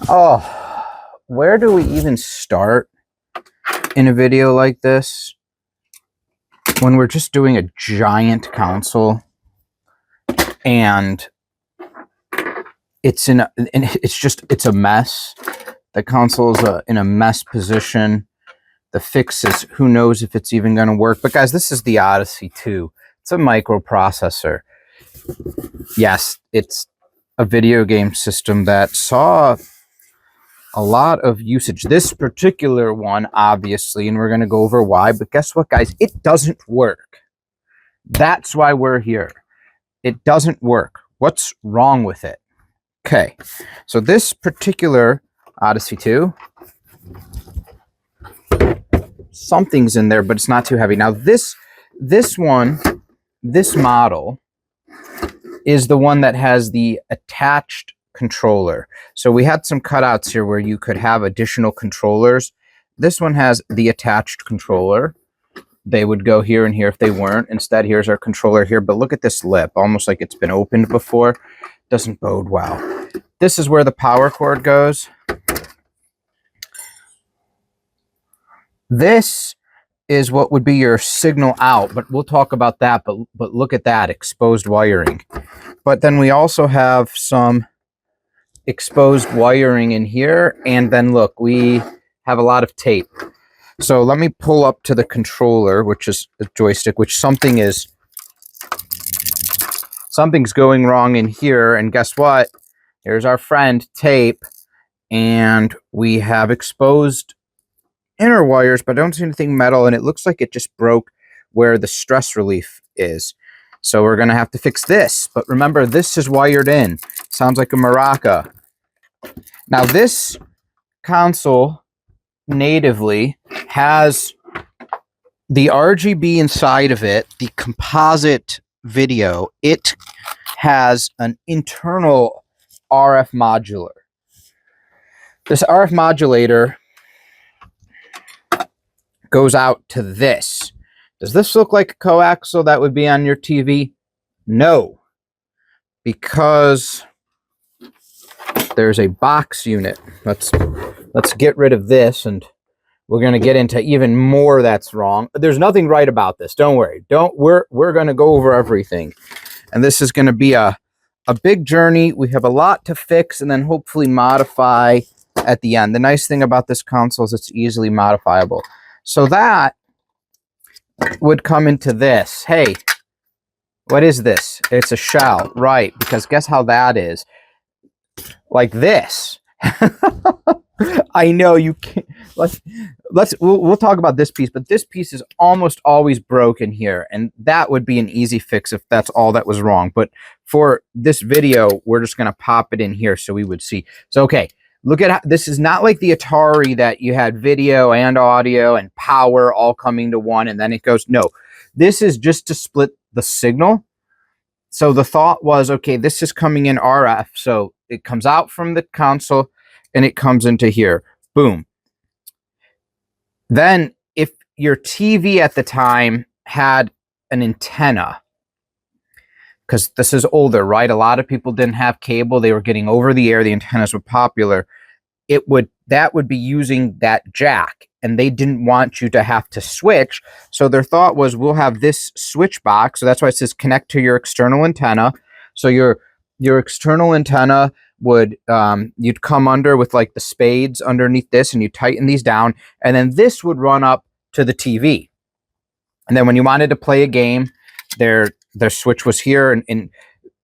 Oh, where do we even start in a video like this when we're just doing a giant console and it's it's a mess. The console's in a mess position. The fix is, who knows if it's even going to work. But guys, this is the Odyssey 2. It's a microprocessor. Yes, it's a video game system that saw a lot of usage. This particular one, obviously, and we're going to go over why. But guess what, guys? It doesn't work. That's why we're here. It doesn't work. What's wrong with it? Okay, so this particular Odyssey 2, something's in there, but it's not too heavy. Now this model is the one that has the attached controller. So we had some cutouts here where you could have additional controllers. This one has the attached controller. They would go here and here if they weren't. Instead, here's our controller here. But look at this lip, almost like it's been opened before. Doesn't bode well. This is where the power cord goes. This is what would be your signal out, but we'll talk about that. But look at that, exposed wiring. But then we also have some exposed wiring in here. And then look, we have a lot of tape. So let me pull up to the controller, which is the joystick, which something's going wrong in here. And guess what? Here's our friend tape. And we have exposed inner wires, but I don't see anything metal. And it looks like it just broke where the stress relief is. So we're going to have to fix this. But remember, this is wired in. Sounds like a maraca. Now, this console natively has the RGB inside of it, the composite video. It has an internal RF modulator. This RF modulator goes out to this. Does this look like a coaxial that would be on your TV? No, because there's a box unit. Let's get rid of this, and we're going to get into even more that's wrong. There's nothing right about this. Don't worry. We're going to go over everything. And this is going to be a big journey. We have a lot to fix and then hopefully modify at the end. The nice thing about this console is it's easily modifiable. So that would come into this. Hey, what is this? It's a shell, right? Because guess how that is? Like this. I know you can't. We'll talk about this piece, but this piece is almost always broken here, and that would be an easy fix if that's all that was wrong. But for this video, we're just going to pop it in here so we would see. So, okay. Look at how this is not like the Atari that you had video and audio and power all coming to one and then it goes. No, this is just to split the signal. So the thought was, okay, this is coming in RF. So it comes out from the console and it comes into here. Boom. Then if your TV at the time had an antenna, because this is older, right? A lot of people didn't have cable. They were getting over the air. The antennas were popular. That would be using that jack, and they didn't want you to have to switch. So their thought was, we'll have this switch box. So that's why it says connect to your external antenna. So your external antenna would, you'd come under with like the spades underneath this, and you tighten these down, and then this would run up to the TV. And then when you wanted to play a game, their switch was here, and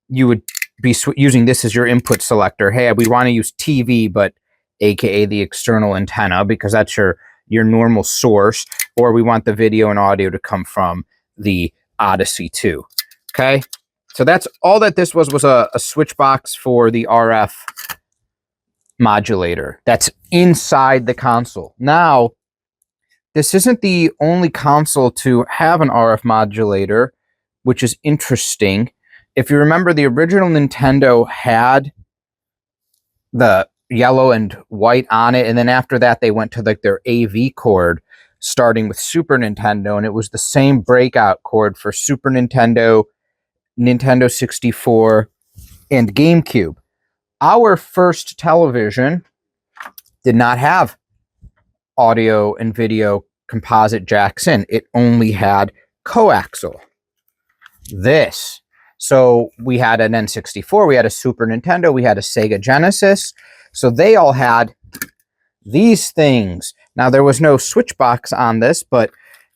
you would be using this as your input selector. Hey, we want to use TV, but aka the external antenna, because that's your normal source, or we want the video and audio to come from the Odyssey 2. Okay, so that's all that this was a switch box for the RF modulator that's inside the console. Now, this isn't the only console to have an RF modulator, which is interesting. If you remember, the original Nintendo had the yellow and white on it, and then after that they went to like their AV cord, starting with Super Nintendo, and it was the same breakout cord for Super Nintendo, Nintendo 64, and GameCube. Our first television did not have audio and video composite jacks in. It only had coaxial. This. So we had an N64, we had a Super Nintendo, we had a Sega Genesis. So they all had these things. Now there was no switch box on this, but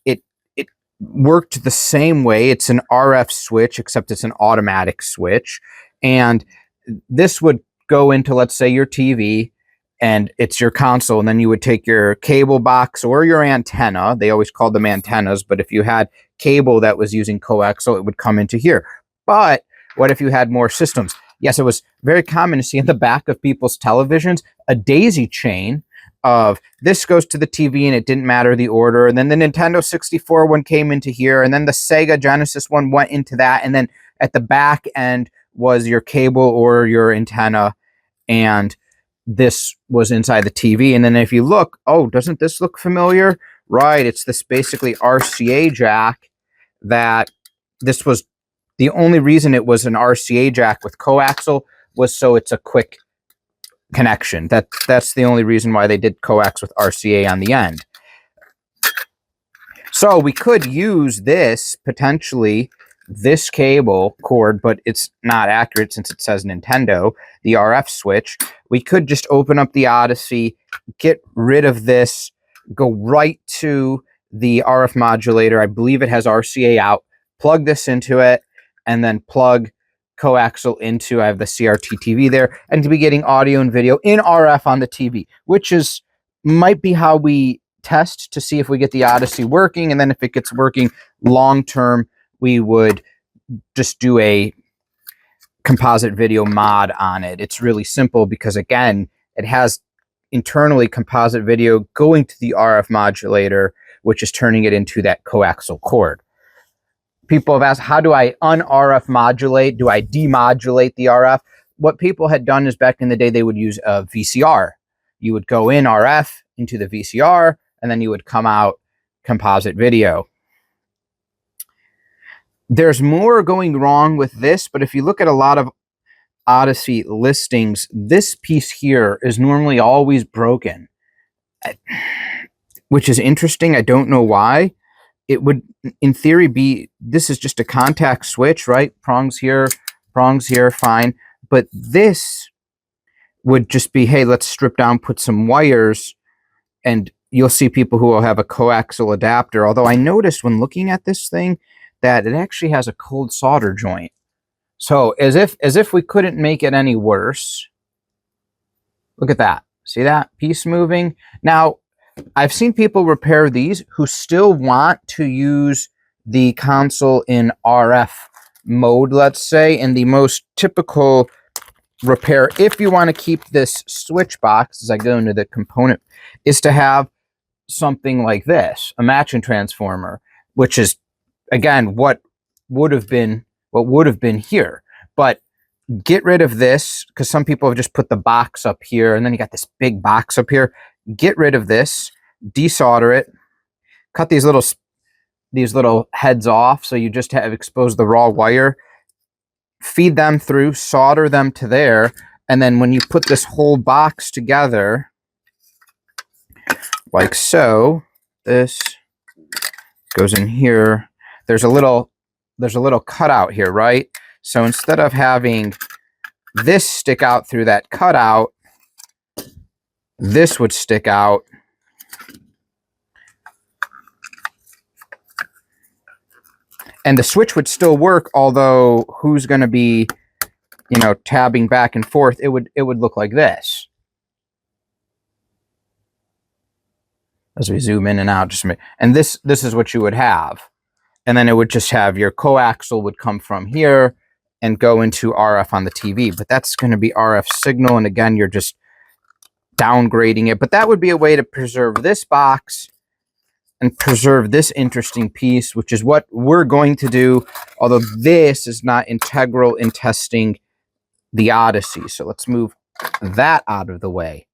it worked the same way. It's an RF switch, except it's an automatic switch. And this would go into, let's say, your TV, and it's your console, and then you would take your cable box or your antenna. They always called them antennas, but if you had cable that was using coaxial, it would come into here. But what if you had more systems? Yes, it was very common to see in the back of people's televisions a daisy chain of this goes to the TV, and it didn't matter the order, and then the Nintendo 64 one came into here, and then the Sega Genesis one went into that, and then at the back end was your cable or your antenna, and this was inside the TV. And then if you look, oh, doesn't this look familiar? Right, it's this basically RCA jack. That this was the only reason it was an RCA jack with coaxial was so it's a quick connection. That's the only reason why they did coax with RCA on the end. So we could use this, potentially, this cable cord, but it's not accurate since it says Nintendo, the RF switch. We could just open up the Odyssey, get rid of this, go right to the RF modulator. I believe it has RCA out. Plug this into it, and then plug coaxial into, I have the CRT TV there, and to be getting audio and video in RF on the TV, which is might be how we test to see if we get the Odyssey working, and then if it gets working long term, we would just do a composite video mod on it. It's really simple because, again, it has internally composite video going to the RF modulator, which is turning it into that coaxial cord. People have asked, how do I un-RF modulate? Do I demodulate the RF? What people had done is back in the day, they would use a VCR. You would go in RF into the VCR, and then you would come out composite video. There's more going wrong with this, but if you look at a lot of Odyssey listings, this piece here is normally always broken, which is interesting. I don't know why. It would, in theory, be, this is just a contact switch, right? Prongs here, fine. But this would just be, hey, let's strip down, put some wires, and you'll see people who will have a coaxial adapter. Although I noticed when looking at this thing that it actually has a cold solder joint. So as if we couldn't make it any worse. Look at that. See that piece moving? Now, I've seen people repair these who still want to use the console in RF mode, let's say, and the most typical repair, if you want to keep this switch box, as I go into the component, is to have something like this, a matching transformer, which is, again, what would have been here. But get rid of this, because some people have just put the box up here, and then you got this big box up here. Get rid of this, desolder it, cut these little heads off, so you just have exposed the raw wire, feed them through, solder them to there, and then when you put this whole box together, like so, this goes in here. There's a little cutout here, right? So instead of having this stick out through that cutout, this would stick out. And the switch would still work, although who's going to be, tabbing back and forth? It would look like this. As we zoom in and out, and this is what you would have. And then it would just have your coaxial would come from here and go into RF on the TV. But that's going to be RF signal, and again, you're just downgrading it. But that would be a way to preserve this box and preserve this interesting piece, which is what we're going to do, although this is not integral in testing the Odyssey. So let's move that out of the way.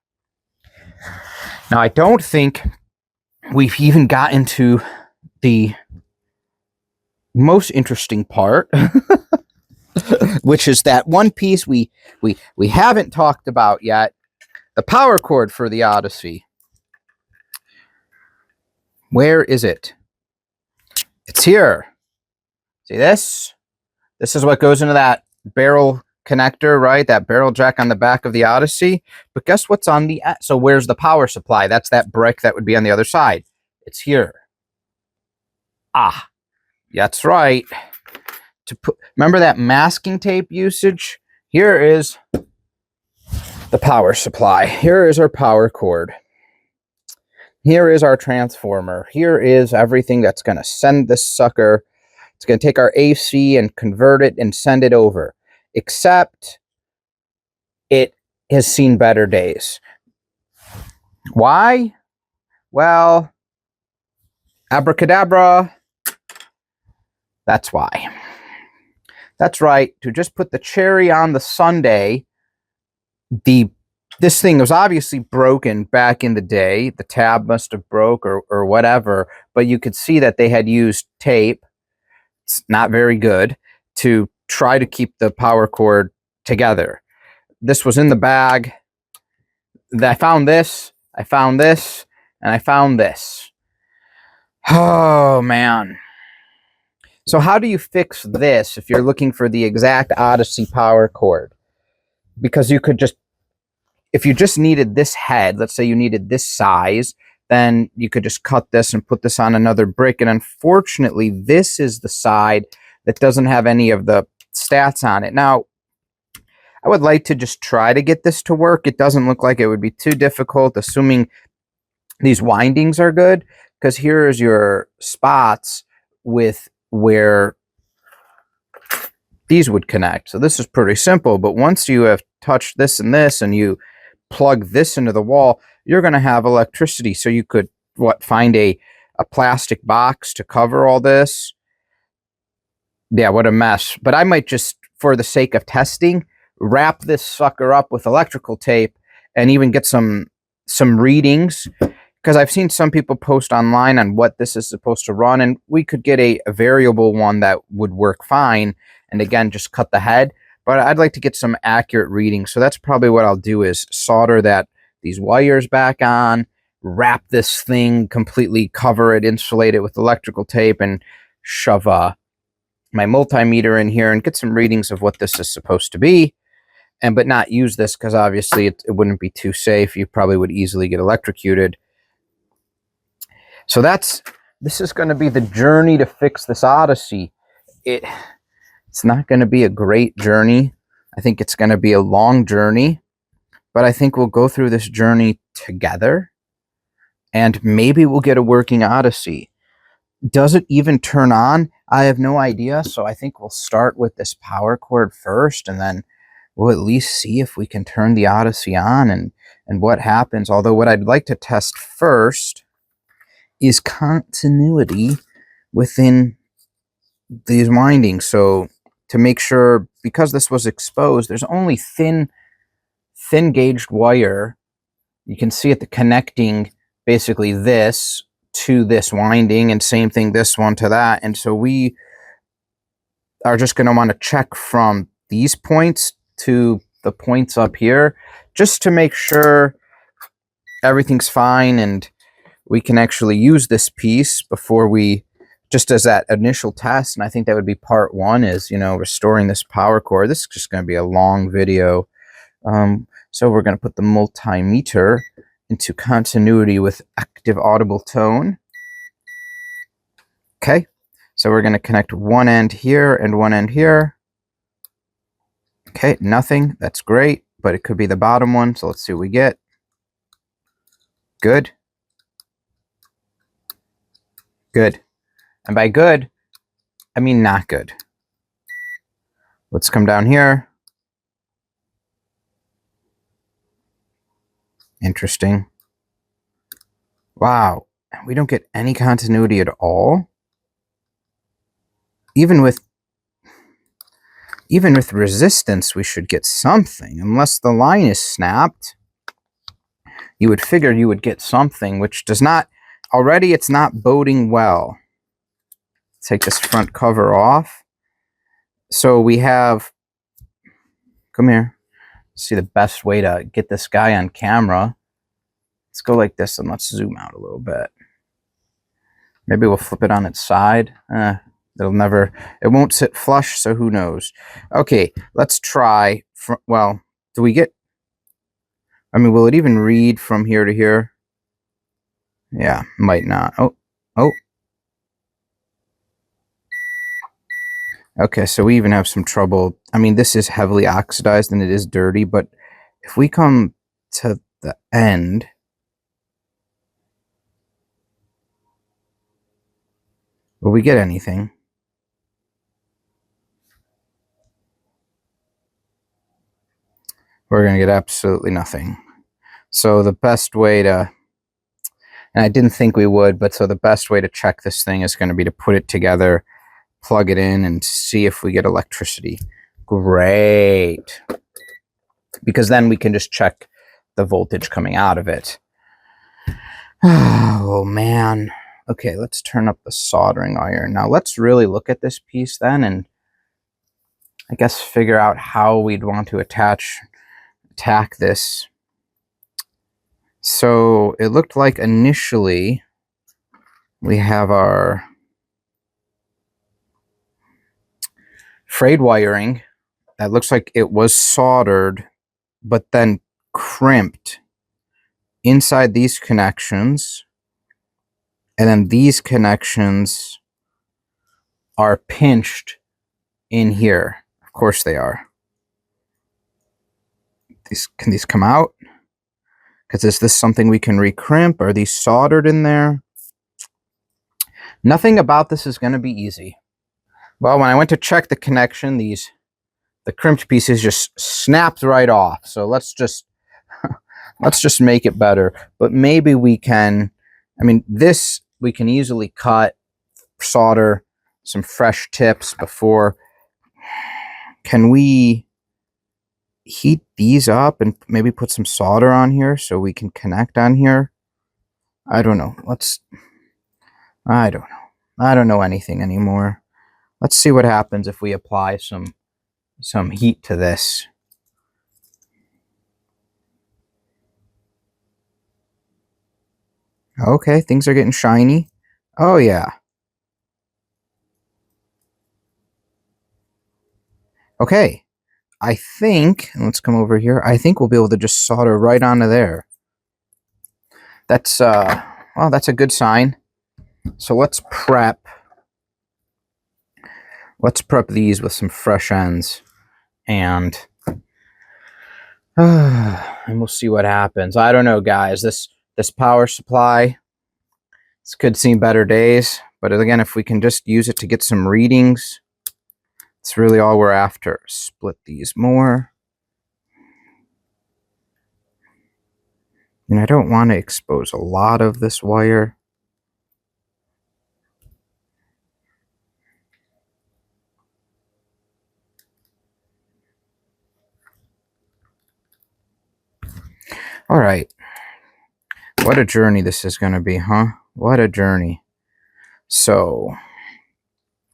Now, I don't think we've even gotten to the most interesting part, which is that one piece we haven't talked about yet, The power cord for the Odyssey. Where is it? It's here. See this? This is what goes into that barrel connector, right? That barrel jack on the back of the Odyssey. But guess what's on the... So where's the power supply? That's that brick that would be on the other side. It's here. Ah, that's right. Remember that masking tape usage? Here is the power supply. Here is our power cord. Here is our transformer. Here is everything that's going to send this sucker. It's going to take our AC and convert it and send it over. Except it has seen better days. Why? Well, abracadabra. That's why. That's right. To just put the cherry on the sundae, this thing was obviously broken back in the day. The tab must have broke or whatever, but you could see that they had used tape. It's not very good to try to keep the power cord together. This was in the bag. I found this, and I found this. Oh, man. So how do you fix this if you're looking for the exact Odyssey power cord? Because you could just, if you just needed this head, let's say you needed this size, then you could just cut this and put this on another brick. And unfortunately, this is the side that doesn't have any of the stats on it. Now, I would like to just try to get this to work. It doesn't look like it would be too difficult, assuming these windings are good, because here is your spots with where these would connect. So this is pretty simple, but once you have touched this and you plug this into the wall, you're going to have electricity. So you could find a plastic box to cover all this. Yeah, what a mess. But I might just, for the sake of testing, wrap this sucker up with electrical tape and even get some readings, because I've seen some people post online on what this is supposed to run, and we could get a variable one that would work fine, and again, just cut the head. But I'd like to get some accurate readings, so that's probably what I'll do, is solder these wires back on, wrap this thing completely, cover it, insulate it with electrical tape, and shove my multimeter in here and get some readings of what this is supposed to be, but not use this because obviously it wouldn't be too safe. You probably would easily get electrocuted. So this is going to be the journey to fix this Odyssey. It's not going to be a great journey. I think it's going to be a long journey, but I think we'll go through this journey together, and maybe we'll get a working Odyssey. Does it even turn on? I have no idea, so I think we'll start with this power cord first, and then we'll at least see if we can turn the Odyssey on and what happens. Although what I'd like to test first is continuity within these windings. So to make sure, because this was exposed, there's only thin gauged wire. You can see it, the connecting basically this to this winding, and same thing this one to that. And so we are just going to want to check from these points to the points up here just to make sure everything's fine and we can actually use this piece before we, just as that initial test. And I think that would be part one, is, restoring this power cord. This is just going to be a long video. So we're going to put the multimeter into continuity with active audible tone. Okay, so we're going to connect one end here and one end here. Okay, nothing. That's great, but it could be the bottom one. So let's see what we get. Good. Good. And by good, I mean not good. Let's come down here. Interesting. Wow, we don't get any continuity at all. Even with resistance, we should get something. Unless the line is snapped, you would figure you would get something, which does not. Already, it's not boding well. Take this front cover off. So we have, come here. See the best way to get this guy on camera. Let's go like this and let's zoom out a little bit. Maybe we'll flip it on its side. It won't sit flush, so who knows. Okay, let's try. Well, do we get, I mean, will it even read from here to here? Yeah, might not. Oh. Okay, so we even have some trouble. I mean, this is heavily oxidized and it is dirty, but if we come to the end, will we get anything? We're going to get absolutely nothing. So the best way to, and I didn't think we would, but so the best way to check this thing is going to be to put it together, plug it in, and see if we get electricity. Great. Because then we can just check the voltage coming out of it. Oh, man. Okay, let's turn up the soldering iron. Now, let's really look at this piece then and I guess figure out how we'd want to attack this. So it looked like initially we have our frayed wiring that looks like it was soldered but then crimped inside these connections, and then these connections are pinched in here. Of course they are. Can these come out? Because is this something we can recrimp? Are these soldered in there? Nothing about this is going to be easy. Well, when I went to check the connection, the crimped pieces just snapped right off. So let's just make it better. But maybe we can, I mean, this we can easily cut, solder some fresh tips before. Can we heat these up and maybe put some solder on here so we can connect on here? I don't know. I don't know. I don't know anything anymore. Let's see what happens if we apply some heat to this. Okay, things are getting shiny. Oh yeah. Okay. I think, let's come over here. I think we'll be able to just solder right onto there. That's well, that's a good sign. So let's prep these with some fresh ends, and we'll see what happens. I don't know, guys. This power supply, this could seem better days, but again, if we can just use it to get some readings, it's really all we're after. Split these more. And I don't want to expose a lot of this wire. All right. What a journey this is going to be, huh? What a journey. So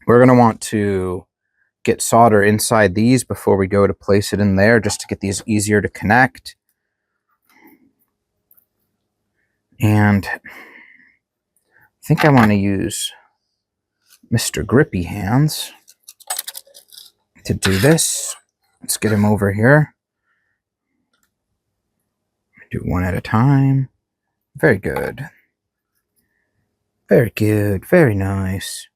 we're going to want to get solder inside these before we go to place it in there, just to get these easier to connect. And I think I want to use Mr. Grippy Hands to do this. Let's get him over here. Do one at a time. Very good. Very good. Very nice.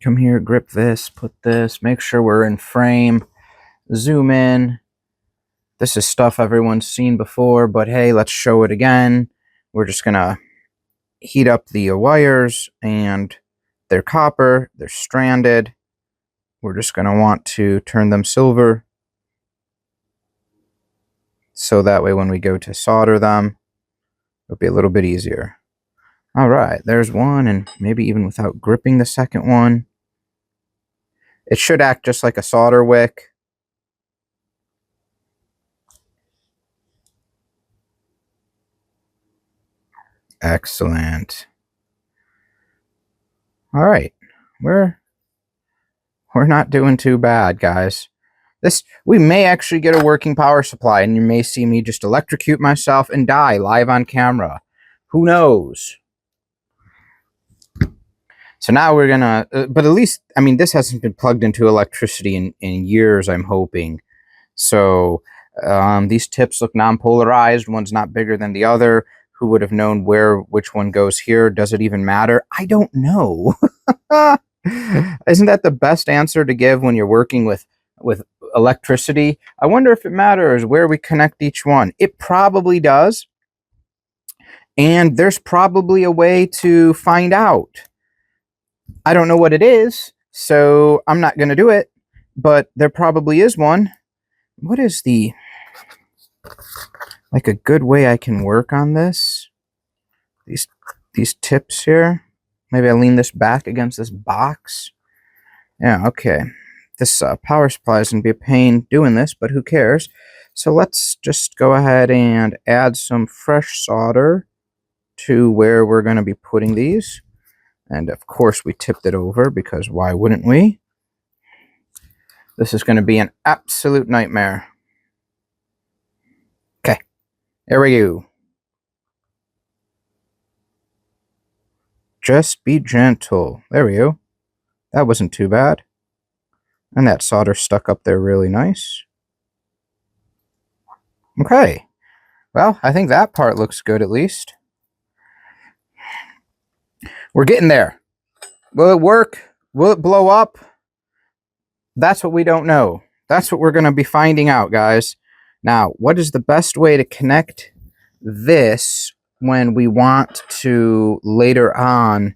Come here, grip this, put this, make sure we're in frame, zoom in. This is stuff everyone's seen before, but hey, let's show it again. We're just gonna heat up the wires, and they're copper, they're stranded. We're just gonna want to turn them silver, so that way when we go to solder them, it'll be a little bit easier. All right, there's one, and maybe even without gripping the second one. It should act just like a solder wick. Excellent. All right, we're not doing too bad, guys. we may actually get a working power supply, and you may see me just electrocute myself and die live on camera. Who knows? So now we're gonna, but at least, I mean, this hasn't been plugged into electricity in years, I'm hoping. So these tips look non-polarized. One's not bigger than the other. Who would have known which one goes here? Does it even matter? I don't know. Isn't that the best answer to give when you're working with electricity? I wonder if it matters where we connect each one. It probably does. And there's probably a way to find out. I don't know what it is, so I'm not going to do it, but there probably is one. What is like a good way I can work on this? These tips here. Maybe I lean this back against this box. Yeah, okay. This power supply is going to be a pain doing this, but who cares? So let's just go ahead and add some fresh solder to where we're going to be putting these. And of course we tipped it over, because why wouldn't we? This is going to be an absolute nightmare. Okay, there we go. Just be gentle. There we go. That wasn't too bad. And that solder stuck up there really nice. Okay. Well, I think that part looks good at least. We're getting there. Will it work? Will it blow up? That's what we don't know. That's what we're going to be finding out, guys. Now, what is the best way to connect this when we want to later on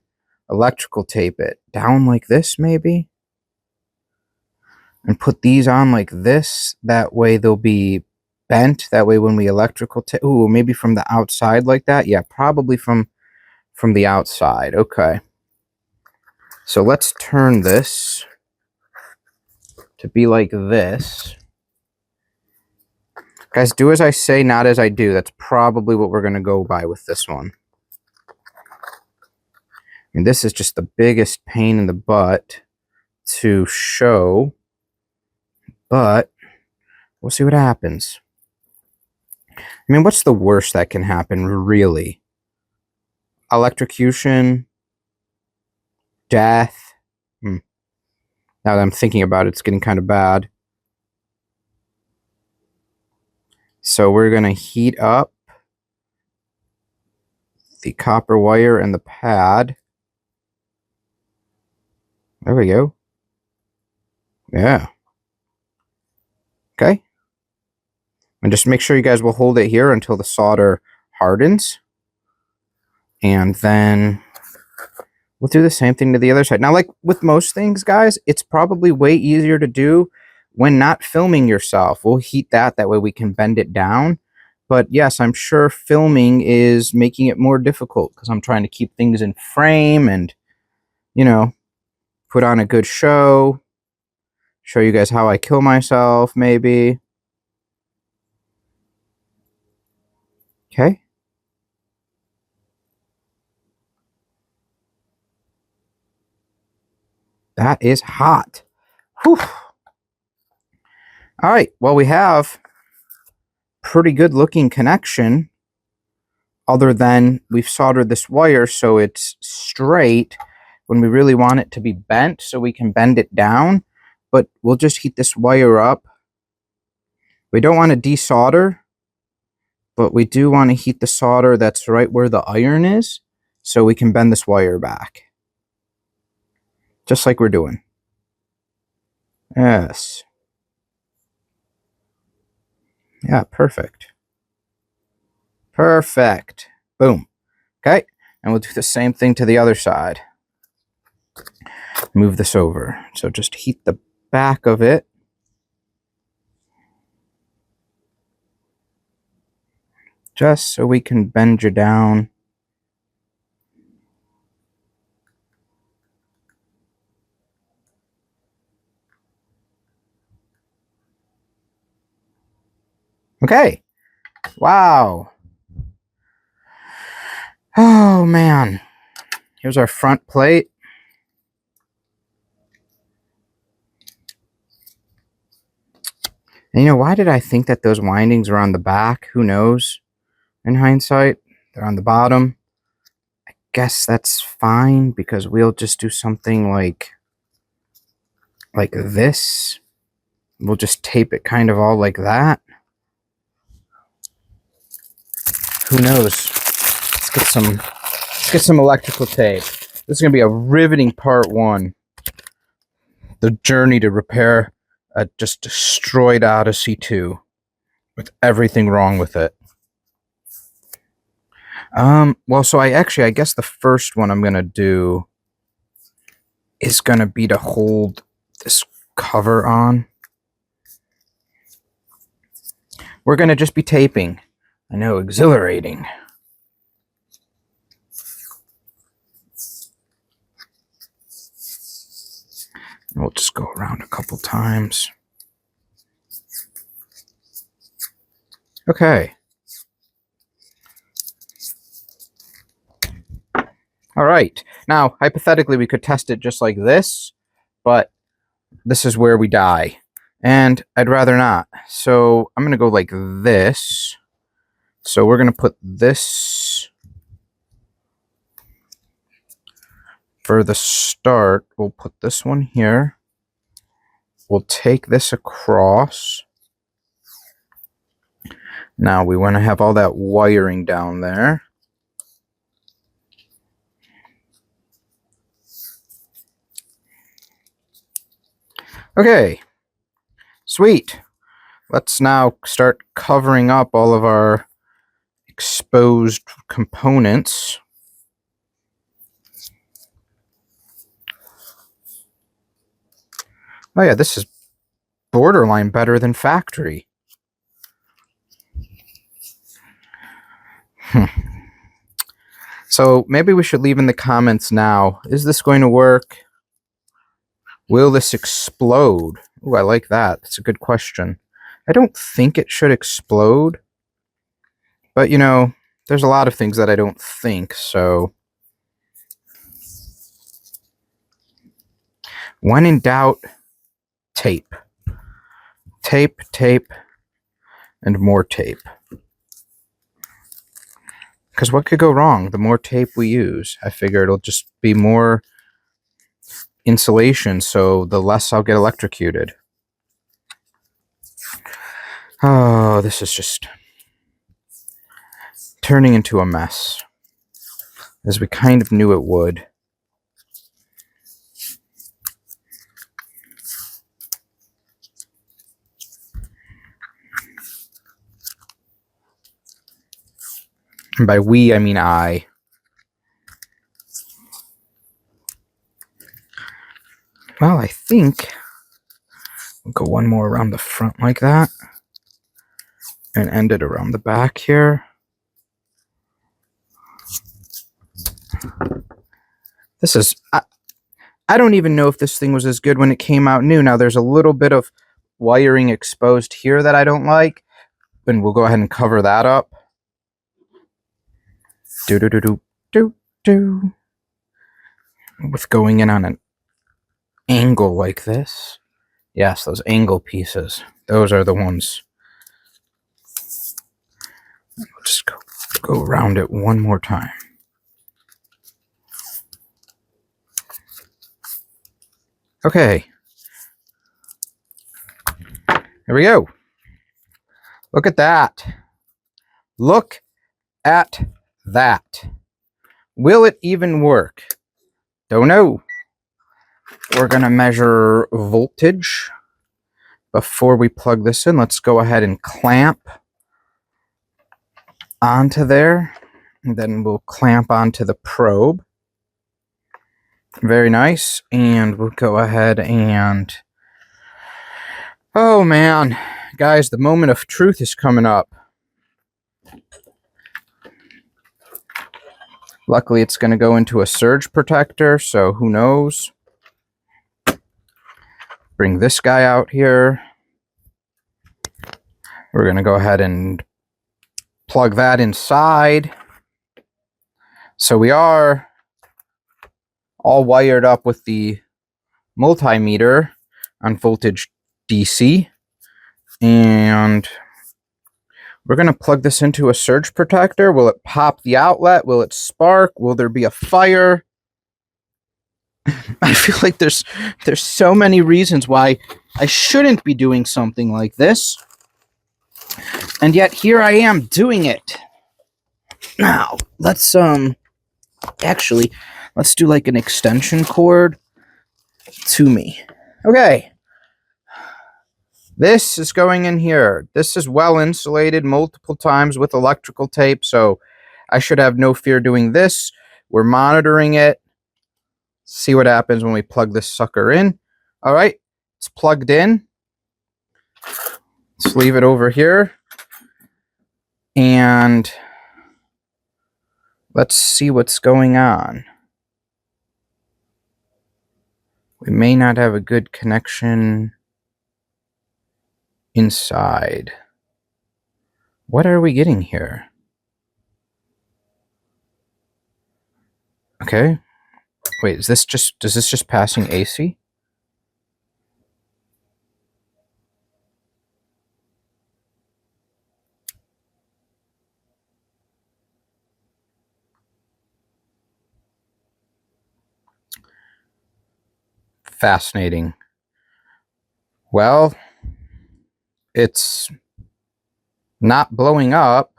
electrical tape it? Down like this, maybe? And put these on like this. That way they'll be bent. That way when we electrical tape... Ooh, maybe from the outside like that? Yeah, probably from the outside. Okay. So let's turn this to be like this. Guys, do as I say, not as I do. That's probably what we're going to go by with this one. And this is just the biggest pain in the butt to show, but we'll see what happens. I mean, what's the worst that can happen, really? Electrocution? Death? Now that I'm thinking about it, it's getting kind of bad. So we're going to heat up the copper wire and the pad. There we go. Yeah. Okay. And just make sure you guys will hold it here until the solder hardens. And then we'll do the same thing to the other side. Now, like with most things, guys, it's probably way easier to do when not filming yourself. We'll heat that way we can bend it down. But yes, I'm sure filming is making it more difficult because I'm trying to keep things in frame and, you know, put on a good show. Show you guys how I kill myself, maybe. Okay. That is hot. Whew. All right. Well, we have pretty good looking connection, other than we've soldered this wire so it's straight when we really want it to be bent so we can bend it down. But we'll just heat this wire up. We don't want to desolder, but we do want to heat the solder that's right where the iron is so we can bend this wire back. Just like we're doing. Yes. Yeah, perfect. Perfect. Boom. Okay, and we'll do the same thing to the other side. Move this over. So just heat the back of it. Just so we can bend you down. Okay. Wow. Oh, man. Here's our front plate. And you know, why did I think that those windings were on the back? Who knows? In hindsight, they're on the bottom. I guess that's fine because we'll just do something like this. We'll just tape it kind of all like that. Who knows? Let's get some electrical tape. This is going to be a riveting part 1. The journey to repair a just destroyed Odyssey 2 with everything wrong with it. Well, so I guess the first one I'm going to do is going to be to hold this cover on. We're going to just be taping. I know, exhilarating. We'll just go around a couple times. Okay. All right. Now, hypothetically, we could test it just like this, but this is where we die. And I'd rather not. So I'm going to go like this. So we're going to put this for the start. We'll put this one here. We'll take this across. Now we want to have all that wiring down there. Okay, sweet. Let's now start covering up all of our exposed components. Oh yeah, this is borderline better than factory. So maybe we should leave in the comments now. Is this going to work? Will this explode? Ooh, I like that. That's a good question. I don't think it should explode. But, you know, there's a lot of things that I don't think, so. When in doubt, tape. Tape, tape, and more tape. Because what could go wrong? The more tape we use, I figure it'll just be more insulation, so the less I'll get electrocuted. Oh, this is just turning into a mess, as we kind of knew it would. And by we, I mean I. Well, I think we'll go one more around the front like that and end it around the back here. This is, I don't even know if this thing was as good when it came out new. Now there's a little bit of wiring exposed here that I don't like, and we'll go ahead and cover that up. Do. With going in on an angle like this. Yes, those angle pieces. Those are the ones. We'll just go around it one more time. Okay. Here we go. Look at that. Look at that. Will it even work? Don't know. We're going to measure voltage before we plug this in. Let's go ahead and clamp onto there. And then we'll clamp onto the probe. Very nice. And we'll go ahead and... Oh man, guys, the moment of truth is coming up. Luckily, it's going to go into a surge protector, so who knows. Bring this guy out here. We're going to go ahead and plug that inside. So we are all wired up with the multimeter on voltage DC. And we're going to plug this into a surge protector. Will it pop the outlet? Will it spark? Will there be a fire? I feel like there's so many reasons why I shouldn't be doing something like this. And yet here I am doing it. Now, let's actually let's do like an extension cord to me. Okay. This is going in here. This is well insulated multiple times with electrical tape, so I should have no fear doing this. We're monitoring it. See what happens when we plug this sucker in. All right, it's plugged in. Let's leave it over here. And let's see what's going on. We may not have a good connection inside. What are we getting here? Okay. Wait, is this just, is this just passing AC? Fascinating. Well, it's not blowing up.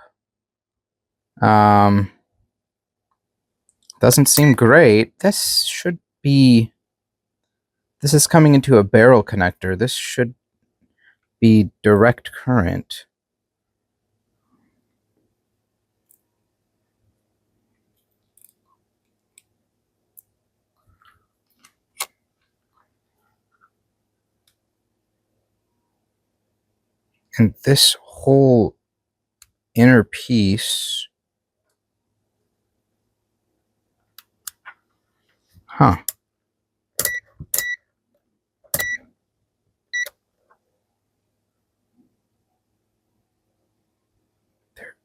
Doesn't seem great. This should be, this is coming into a barrel connector. This should be direct current. And this whole inner piece, huh?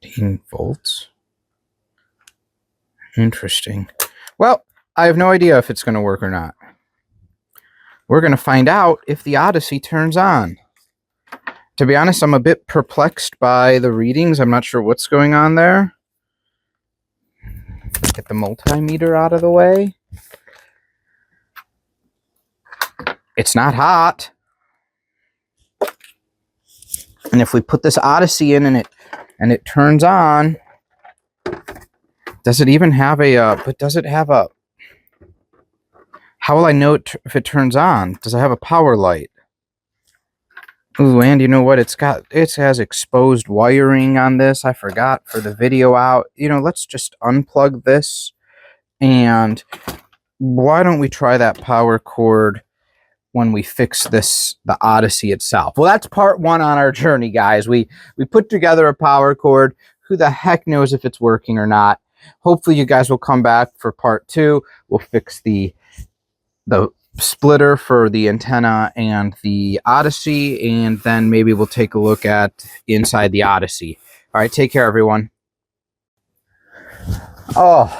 13 volts. Interesting. Well, I have no idea if it's going to work or not. We're going to find out if the Odyssey turns on. To be honest, I'm a bit perplexed by the readings. I'm not sure what's going on there. Get the multimeter out of the way. It's not hot. And if we put this Odyssey in and it turns on, does it even have a, but does it have a, how will I know if it turns on? Does it have a power light? Ooh, and you know what? It has exposed wiring on this. I forgot for the video out. You know, let's just unplug this. And why don't we try that power cord when we fix this, the Odyssey itself? Well, that's part one on our journey, guys. We put together a power cord. Who the heck knows if it's working or not? Hopefully you guys will come back for part two. We'll fix the splitter for the antenna and the Odyssey, and then maybe we'll take a look at inside the Odyssey. All right, take care, everyone. Oh.